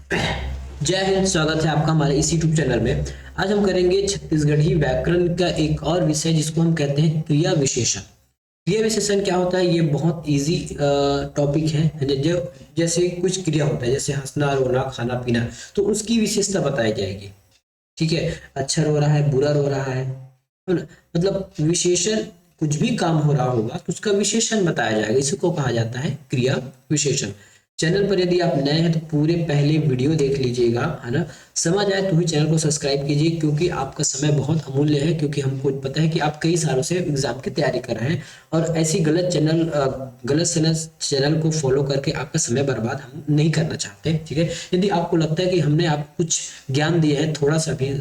जय हिंद। स्वागत है आपका हमारे इस यूट्यूब चैनल में। आज हम करेंगे छत्तीसगढ़ी व्याकरण का एक और विषय जिसको हम कहते हैं क्रिया विशेषण। क्रिया विशेषण क्या होता है? ये बहुत इजी टॉपिक है। जो जैसे कुछ क्रिया होता है जैसे हंसना, रोना, खाना, पीना, तो उसकी विशेषता बताई जाएगी। ठीक है, अच्छा रो रहा है, बुरा रो रहा है ना? मतलब विशेषण, कुछ भी काम हो रहा होगा तो उसका विशेषण बताया जाएगा, इसको कहा जाता है क्रिया विशेषण। चैनल पर यदि आप नए हैं तो पूरे पहले वीडियो देख लीजिएगा, है ना? समझ आए तो ही चैनल को सब्सक्राइब कीजिए, क्योंकि आपका समय बहुत अमूल्य है। क्योंकि हमको पता है कि आप कई सालों से एग्जाम की तैयारी कर रहे हैं और ऐसी गलत चैनल को फॉलो करके आपका समय बर्बाद हम नहीं करना चाहते। ठीक है, यदि आपको लगता है कि हमने आपको कुछ ज्ञान दिया है, थोड़ा सा भी,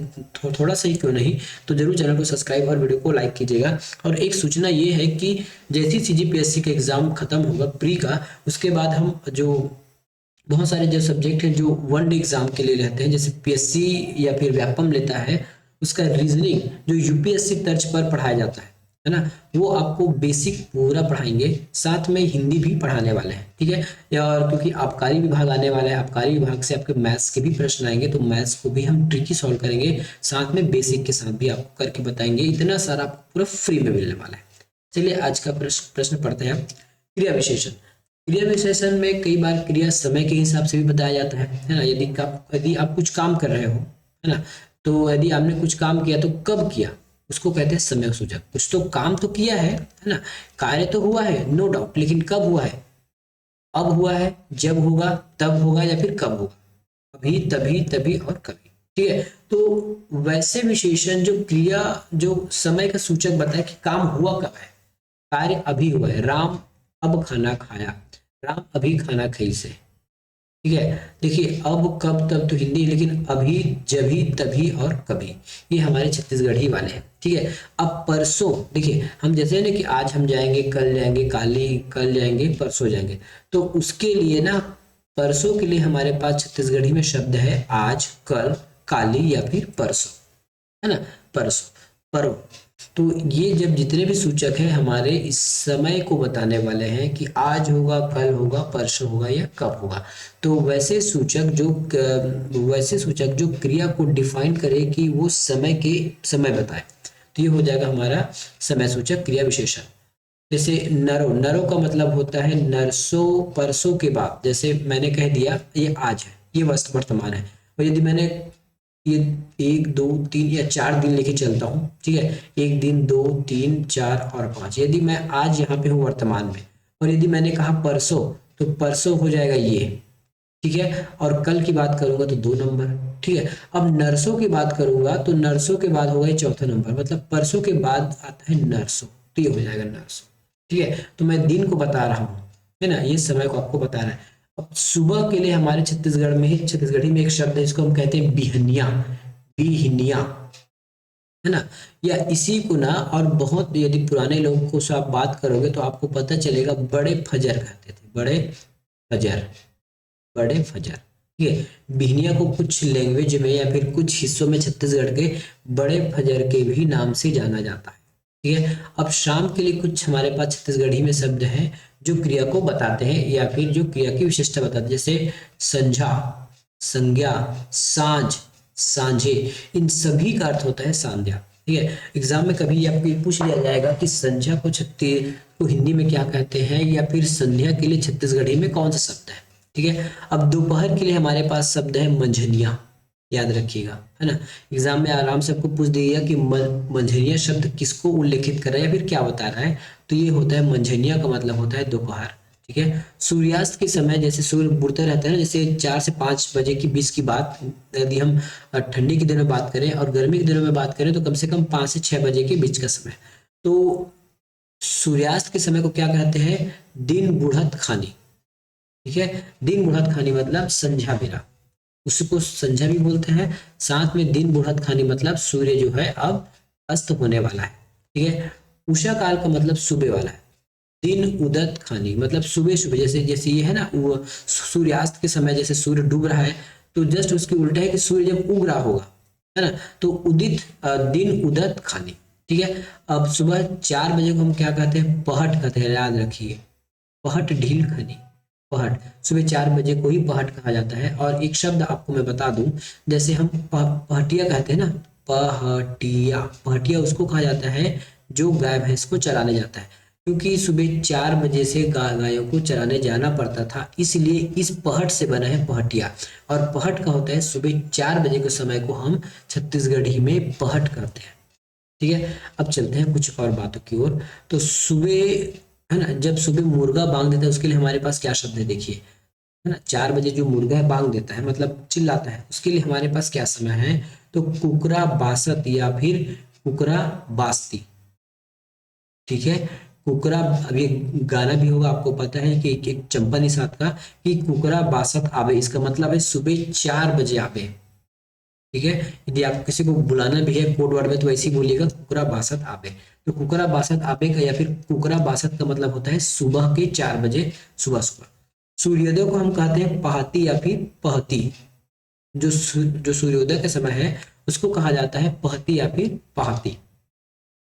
थोड़ा सा ही क्यों नहीं, तो जरूर चैनल को सब्सक्राइब और वीडियो को लाइक कीजिएगा। और एक सूचना ये है कि जैसे सीजीपीएससी का एग्जाम खत्म होगा प्री का, उसके बाद हम जो बहुत सारे जो सब्जेक्ट हैं जो वन डे एग्जाम के लिए रहते हैं, जैसे पीएससी या फिर व्यापम लेता है, उसका रीजनिंग जो यूपीएससी तर्ज पर पढ़ाया जाता है ना, वो आपको बेसिक पूरा पढ़ाएंगे, साथ में हिंदी भी पढ़ाने वाले हैं। ठीक है, और क्योंकि आबकारी विभाग आने वाला है, आबकारी विभाग से आपके मैथ्स के भी प्रश्न आएंगे, तो मैथ्स को भी हम ट्रिकी सॉल्व करेंगे, साथ में बेसिक के साथ भी आपको करके बताएंगे। इतना सारा आपको पूरा फ्री में मिलने वाला है। चलिए आज का प्रश्न पढ़ते हैं। क्रिया विशेषण। क्रिया विशेषण में कई बार क्रिया समय के हिसाब से भी बताया जाता है ना? यदि आप कुछ काम कर रहे हो, है ना, तो यदि आपने कुछ काम किया तो कब किया, उसको कहते हैं समय सूचक। कुछ तो काम तो किया है ना, कार्य तो हुआ है, नो डाउट, लेकिन कब हुआ है? अब हुआ है, जब होगा, तब होगा, या फिर कब होगा? अभी, तभी, तभी और कभी। ठीक है, तो वैसे विशेषण जो क्रिया, जो समय का सूचक बताए कि काम हुआ कब है। कार्य अभी हुआ है, राम अब खाना खाया, राम अभी खाना खाई से। ठीक है, देखिए अब, कब, तब तो हिंदी, लेकिन अभी, जभी, तभी और कभी, ये हमारे छत्तीसगढ़ी वाले हैं। ठीक है, अब परसों, देखिए हम जैसे ना कि आज हम जाएंगे, कल जाएंगे, कल जाएंगे, परसों जाएंगे, तो उसके लिए ना, परसों के लिए हमारे पास छत्तीसगढ़ी में शब्द है आज, कल, काली या फिर परसों, है ना? परसों, पर्व। तो ये जब जितने भी सूचक हैं हमारे इस समय को बताने वाले हैं कि आज होगा, कल होगा, परसों होगा या कब होगा। तो वैसे सूचक जो क्रिया को डिफाइन करे कि वो समय बताए, तो ये हो जाएगा हमारा समय सूचक क्रिया विशेषण। जैसे नरो, नरो का मतलब होता है नरसों, परसों के बाद। जैसे मैंने कह दिया ये आज है, ये वर्तमान है, और यदि मैंने ये 1 2 3 या 4 दिन लेके चलता हूँ, ठीक है, 1 दिन, 2 3 4 और 5, यदि मैं आज यहाँ पे हूँ वर्तमान में, और यदि मैंने कहा परसों, तो परसों हो जाएगा ये। ठीक है, और कल की बात करूंगा तो 2 नंबर। ठीक है, अब नरसों की बात करूंगा तो नरसों के बाद होगा ये चौथा नंबर, मतलब परसों के बाद आता है नरसों, तो ये हो जाएगा नरसों। ठीक है, तो मैं दिन को बता रहा हूँ, है ना, ये समय को आपको बता रहा है। अब सुबह के लिए हमारे छत्तीसगढ़ी में एक शब्द है जिसको हम कहते हैं बिहनिया, बिहनिया, है ना? या इसी को ना, और बहुत यदि पुराने लोगों को से आप बात करोगे तो आपको पता चलेगा, बड़े फजर कहते थे, बड़े फजर, बड़े फजर। ठीक है, बिहनिया को कुछ लैंग्वेज में या फिर कुछ हिस्सों में छत्तीसगढ़ के बड़े फजर के भी नाम से जाना जाता है। ठीक है, अब शाम के लिए कुछ हमारे पास छत्तीसगढ़ी में शब्द हैं जो क्रिया को बताते हैं या फिर जो क्रिया की विशेषता बताते हैं, जैसे संझा, संज्ञा, साँझ, सांझे, इन सभी का अर्थ होता है संध्या। ठीक है, एग्जाम में कभी आपको ये पूछ लिया जाएगा कि संध्या को हिंदी में क्या कहते हैं, या फिर संध्या के लिए छत्तीसगढ़ी में कौन सा शब्द है। ठीक है, अब दोपहर के लिए हमारे पास शब्द है मंझनिया, याद रखिएगा, है ना? एग्जाम में आराम से आपको पूछ दिया कि मंझनिया शब्द किसको उल्लेखित कर रहा है या फिर क्या बता रहा है, तो ये होता है मंझनिया का मतलब होता है दोपहर। ठीक है, सूर्यास्त के समय जैसे सूर्य बुड़ता रहता है ना, जैसे 4 से 5 बजे की बीच की बात, यदि हम ठंडी के दिनों में बात करें और गर्मी के दिनों में बात करें तो कम से कम 5 से 6 बजे के बीच का समय। तो सूर्यास्त के समय को क्या कहते हैं? दिन बुढ़त खानी। ठीक है, दिन बुढ़त खानी मतलब संध्या बेला, उसको संध्या भी बोलते हैं। साथ में दिन बुढ़त खानी मतलब सूर्य जो है अब अस्त होने वाला है। ठीक है, उषा काल का मतलब सुबह वाला है। दिन उदत खानी मतलब सुबह सुबह, जैसे जैसे ये है ना, वो सूर्यास्त के समय जैसे सूर्य डूब रहा है, तो जस्ट उसके उल्टा है कि सूर्य जब उग रहा होगा, है ना, तो दिन उदत खानी। ठीक है, अब सुबह 4 बजे को हम क्या कहते हैं? पहट कहते हैं, याद रखिए, पहट ढील खानी, पहट, सुबह 4 बजे को ही पहट कहा जाता है। और एक शब्द आपको मैं बता दूं, जैसे हम पहटिया कहते हैं ना, पहटिया, पहटिया उसको कहा जाता है जो गाय भैंस को चराने जाता है, क्योंकि सुबह 4 बजे से गायों को चराने जाना पड़ता था, इसलिए इस पहट से बना है पहटिया। और पहट का होता है सुबह 4 बजे के समय को हम छत्तीसगढ़ी में पहट करते हैं। ठीक है, अब चलते हैं कुछ और बातों की ओर। तो सुबह, है ना, जब सुबह मुर्गा बांग देता है उसके लिए हमारे पास क्या शब्द है, देखिए, है ना, 4 बजे जो मुर्गा है बांग देता है मतलब चिल्लाता है, उसके लिए हमारे पास क्या समय है, तो कुकरा बासत या फिर कुकरा बास्ती। ठीक है, कुकरा, अभी गाना भी होगा आपको पता है कि एक चंपा निषाद का, कि कुकरा बासत आवे, इसका मतलब है सुबह 4 बजे आवे। ठीक है, यदि आपको किसी को बुलाना भी है कोड वर्ड में तो ऐसे ही बोलिएगा, कुकरा बासत आबे। तो कुकरा बासत आबे का या फिर कुकरा बासत का मतलब होता है सुबह के 4 बजे, सुबह सुबह। सूर्योदय को हम कहते हैं पहाती या फिर पहती, जो सूर्योदय का समय है उसको कहा जाता है पहती या फिर पहाती।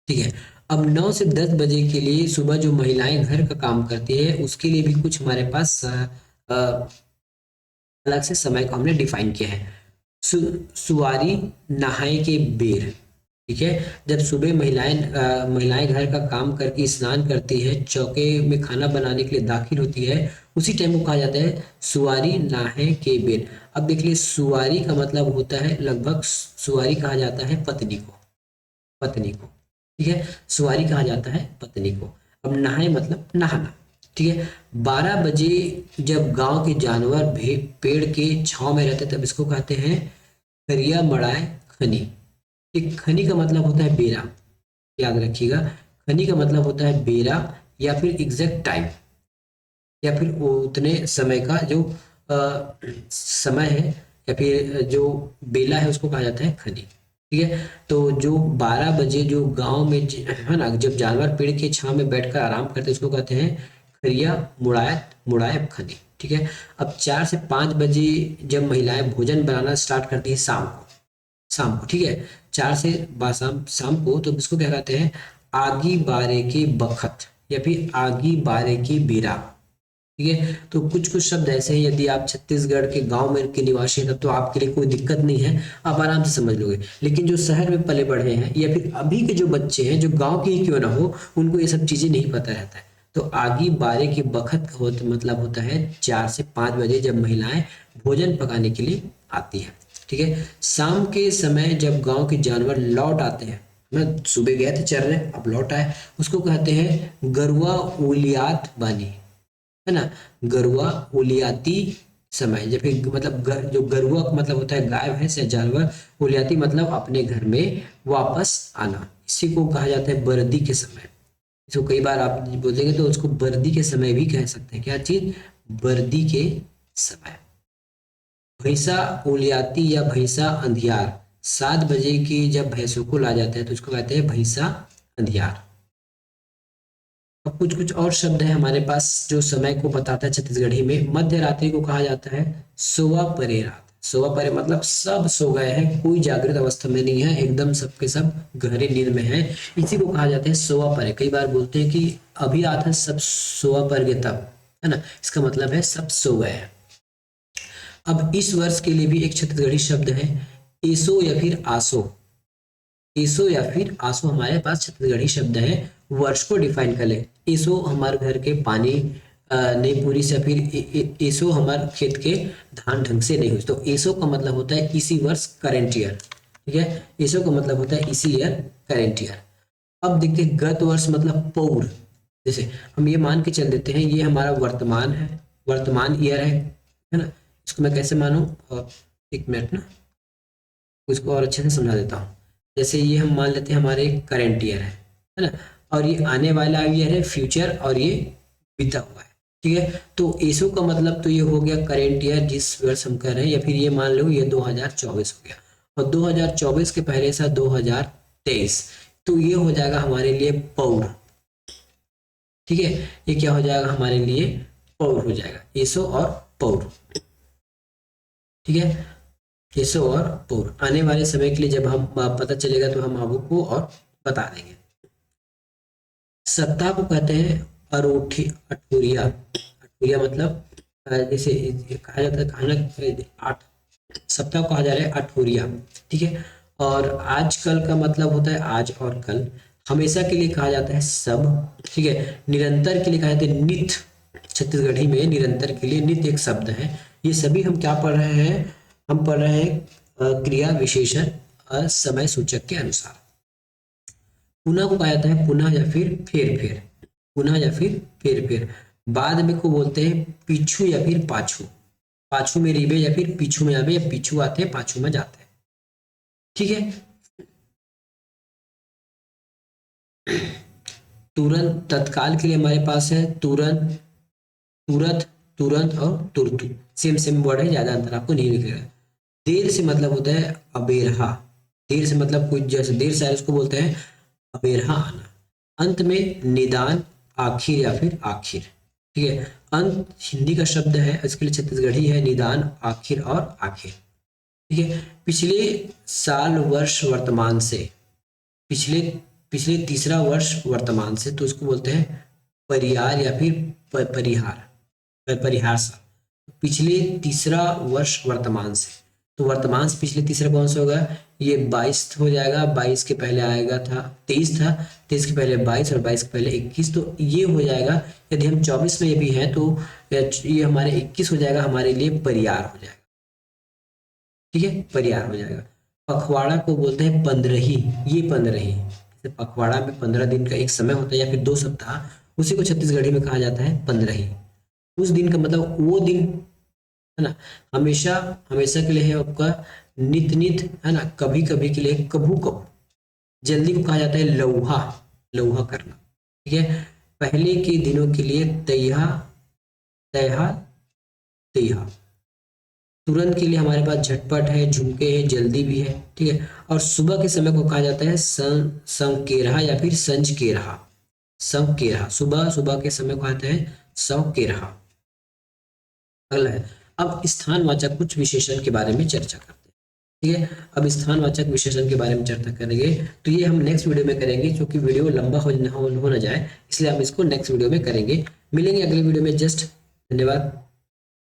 ठीक है, अब 9 से 10 बजे के लिए सुबह जो महिलाएं घर का काम करती है उसके लिए भी कुछ हमारे पास अलग से समय को हमने डिफाइन किया है। सुवारी नहाए के बेर। ठीक है, जब सुबह महिलाएं घर का काम करके स्नान करती है, चौके में खाना बनाने के लिए दाखिल होती है, उसी टाइम को कहा जाता है सुवारी नहाए के बेर। अब देख लीजिए, सुवारी का मतलब होता है लगभग, सुवारी कहा जाता है पत्नी को, पत्नी को। ठीक है, सुवारी कहा जाता है पत्नी को। अब नहाए मतलब नहाना। ठीक है, 12 बजे जब गांव के जानवर पेड़ के छांव में रहते तब इसको कहते हैं खरिया मड़ाए खनी। एक खनी का मतलब होता है बेरा, याद रखिएगा, खनी का मतलब होता है बेरा या फिर एग्जैक्ट टाइम, या फिर वो उतने समय का जो समय है या फिर जो बेला है उसको कहा जाता है खनी। ठीक है, तो जो 12 बजे जो गांव में है ना, जब जानवर पेड़ के छांव में बैठकर आराम करते हैं उसको कहते हैं खरिया मुड़ायत मुड़ायब खनी। ठीक है, अब 4 से 5 बजे जब महिलाएं भोजन बनाना स्टार्ट करती है शाम को, शाम को, ठीक है, 4 से शाम शाम को, तो इसको क्या कहते हैं आगी बारे के बखत या फिर आगी बारे की बीरा। ठीक है, तो कुछ कुछ शब्द ऐसे हैं, यदि आप छत्तीसगढ़ के गांव में के निवासी हैं तब तो आपके लिए कोई दिक्कत नहीं है, आप आराम से समझ लोगे। लेकिन जो शहर में पले बढ़े हैं या फिर अभी के जो बच्चे हैं जो गांव के ही क्यों ना हो, उनको ये सब चीजें नहीं पता रहता है। तो आगी बारे के बखत का मतलब होता है 4 से 5 बजे जब महिलाएं भोजन पकाने के लिए आती है। ठीक है, शाम के समय जब गांव के जानवर लौट आते हैं, मैं सुबह गए थे चरने अब लौट आए, उसको कहते हैं गरुआ उलियात बानी, है ना, गरुआ उलियाती समय। जब मतलब जो गरुआ का मतलब होता है गाय भैंस या जानवर, उलियाती मतलब अपने घर में वापस आना, इसी को कहा जाता है बर्दी के समय। इसको कई बार आप बोलेंगे तो उसको बर्दी के समय भी कह सकते हैं, क्या चीज, बर्दी के समय। भैंसा उलियाती या भैंसा अंधियार, 7 बजे की जब भैंसों को ला जाता है तो उसको कहते हैं भैंसा अंधियार। अब कुछ कुछ और शब्द है हमारे पास जो समय को बताता है छत्तीसगढ़ी में। मध्य रात्रि को कहा जाता है सोवा परे रात। सोवा परे मतलब सब सो गए हैं, कोई जागृत अवस्था में नहीं है, एकदम सबके सब गहरे नींद में है, इसी को कहा जाता है सोवा परे। कई बार बोलते हैं कि अभी रात है सब सोवा पर गए तब, है ना, इसका मतलब है सब सो गए हैं। अब इस वर्ष के लिए भी एक छत्तीसगढ़ी शब्द है एसो या फिर आसो। एसो या फिर आसो हमारे पास छत्तीसगढ़ी शब्द है, वर्ष को डिफाइन कर ले। एसो हमारे घर के पानी नहीं पूरी से, फिर एसो हमारे खेत के धान ढंग से नहीं हुई, तो एसो का मतलब होता है इसी वर्ष, करेंट ईयर। ठीक है, एसो का मतलब होता है इसी ईयर, करेंट ईयर। अब देखते हैं गत वर्ष मतलब पौर, जैसे हम ये मान के चल देते हैं ये हमारा वर्तमान है, वर्तमान ईयर है ना, इसको मैं कैसे मानूं, एक मिनट ना, इसको और अच्छे से समझा देता हूँ। जैसे ये हम मान लेते हैं हमारे करंट ईयर है ना, और ये आने वाला ईयर है फ्यूचर, और ये बीता हुआ है। ठीक है, तो एसो का मतलब तो ये हो गया करंट ईयर जिस वर्ष हम कर रहे हैं, या फिर ये मान लो ये 2024 हो गया, और 2024 के पहले सा 2023, तो ये हो जाएगा हमारे लिए पौर। ठीक है, ये क्या हो जाएगा हमारे लिए, पौर हो जाएगा, एसो और पौर। ठीक है, केशव और पौर आने वाले समय के लिए जब हम पता चलेगा तो हम आपको और बता देंगे। सप्ताह को कहते हैं अरोठी अठूरिया, अठूरिया मतलब जैसे कहा जाता है, खाना 8 सप्ताह को कहा जा रहा है अठोरिया, ठीक है। और आजकल का मतलब होता है आज और कल। हमेशा के लिए कहा जाता है सब, ठीक है। निरंतर के लिए कहा जाता है नित। छत्तीसगढ़ी में निरंतर के लिए नित एक शब्द है। ये सभी हम क्या पढ़ रहे हैं, हम पढ़ रहे हैं क्रिया विशेषण समय सूचक के अनुसार। पुनः को कहा जाता है पुनः या फिर फेर फेर, पुनः या फिर फेर फेर। बाद में को बोलते हैं पीछू या फिर पाछू, पाछू में रिबे या फिर पीछू में आवे, या पीछू आते हैं पाछू में जाते हैं, ठीक है। तुरंत, तत्काल के लिए हमारे पास है तुरंत, तुरंत, तुरंत और तुरतु। सेम सेम वर्ड है, ज्यादा अंतर आपको नहीं दिखेगा। देर से मतलब होता है अबेरहा, देर से मतलब कुछ जैसे देर से आए उसको बोलते हैं अबेरहा आना। अंत में निदान, आखिर या फिर आखिर, ठीक है। अंत हिंदी का शब्द है, इसके लिए छत्तीसगढ़ी है निदान, आखिर और आखिर, ठीक है। पिछले साल, वर्ष, वर्तमान से, पिछले पिछले तीसरा वर्ष वर्तमान से, तो उसको बोलते हैं परियार या फिर परिहार, परिहार साल। पिछले तीसरा वर्ष वर्तमान से, तो वर्तमान से पिछले तीसरा कौन सा होगा, ये 22 हो जाएगा। 22 के पहले आएगा था 23 था, 23 के पहले 22 और 22 के पहले 21, तो ये हो जाएगा। यदि हम 24 में भी हैं तो ये हमारे 21 हो जाएगा, हमारे लिए परियार हो जाएगा, ठीक है, परियार हो जाएगा। पखवाड़ा को बोलते हैं पंद्रही, ये पंद्रही, जैसे पखवाड़ा में 15 दिन का एक समय होता है या फिर 2 सप्ताह, उसी को छत्तीसगढ़ी में कहा जाता है पंद्रही। उस दिन का मतलब वो दिन है ना, हमेशा हमेशा के लिए है आपका, नित नित है ना, कभी कभी के लिए कभू कभू। जल्दी को कहा जाता है लौहा, लौहा करना, ठीक है। पहले के दिनों के लिए तैहा, तैहा, तैहा। तुरंत के लिए हमारे पास झटपट है, झुमके है, जल्दी भी है, ठीक है। और सुबह के समय को कहा जाता है संकेरहा या फिर संजकेरहा, संकेरहा। सुबह, सुबह के समय को कहते हैं संकेरहा। अगला है, अब स्थानवाचक कुछ विशेषण के बारे में चर्चा करते हैं, ठीक है। अब स्थानवाचक विशेषण के बारे में चर्चा करेंगे, तो ये हम नेक्स्ट वीडियो में करेंगे, क्योंकि वीडियो लंबा हो ना जाए, इसलिए हम इसको नेक्स्ट वीडियो में करेंगे। मिलेंगे अगले वीडियो में, जस्ट धन्यवाद।